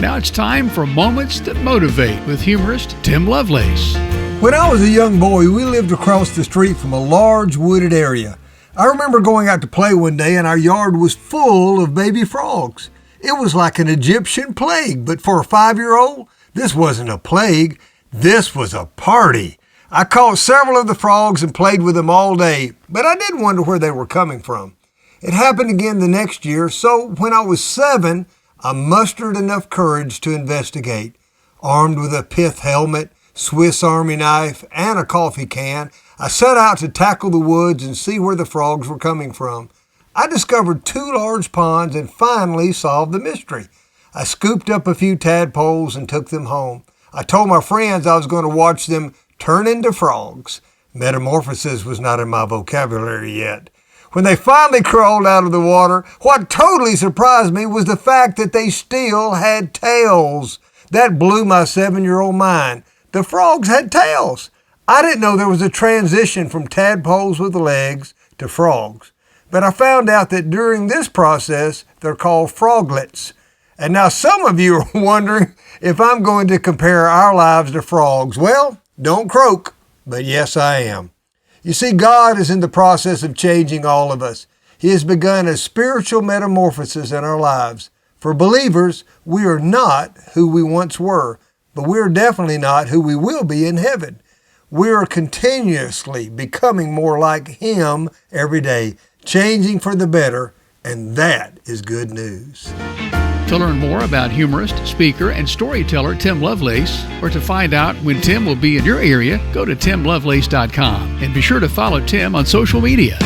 Now it's time for Moments That Motivate with humorist Tim Lovelace. When I was a young boy, we lived across the street from a large wooded area. I remember going out to play one day and our yard was full of baby frogs. It was like an Egyptian plague, but for a 5-year-old, this wasn't a plague. This was a party. I caught several of the frogs and played with them all day, but I did wonder where they were coming from. It happened again the next year, so when I was 7, I mustered enough courage to investigate. Armed with a pith helmet, Swiss Army knife, and a coffee can, I set out to tackle the woods and see where the frogs were coming from. I discovered 2 large ponds and finally solved the mystery. I scooped up a few tadpoles and took them home. I told my friends I was going to watch them turn into frogs. Metamorphosis was not in my vocabulary yet. When they finally crawled out of the water, what totally surprised me was the fact that they still had tails. That blew my 7-year-old mind. The frogs had tails. I didn't know there was a transition from tadpoles with legs to frogs. But I found out that during this process, they're called froglets. And now some of you are wondering if I'm going to compare our lives to frogs. Well, don't croak, but yes, I am. You see, God is in the process of changing all of us. He has begun a spiritual metamorphosis in our lives. For believers, we are not who we once were, but we are definitely not who we will be in heaven. We are continuously becoming more like Him every day, changing for the better, and that is good news. To learn more about humorist, speaker, and storyteller Tim Lovelace, or to find out when Tim will be in your area, go to timlovelace.com and be sure to follow Tim on social media.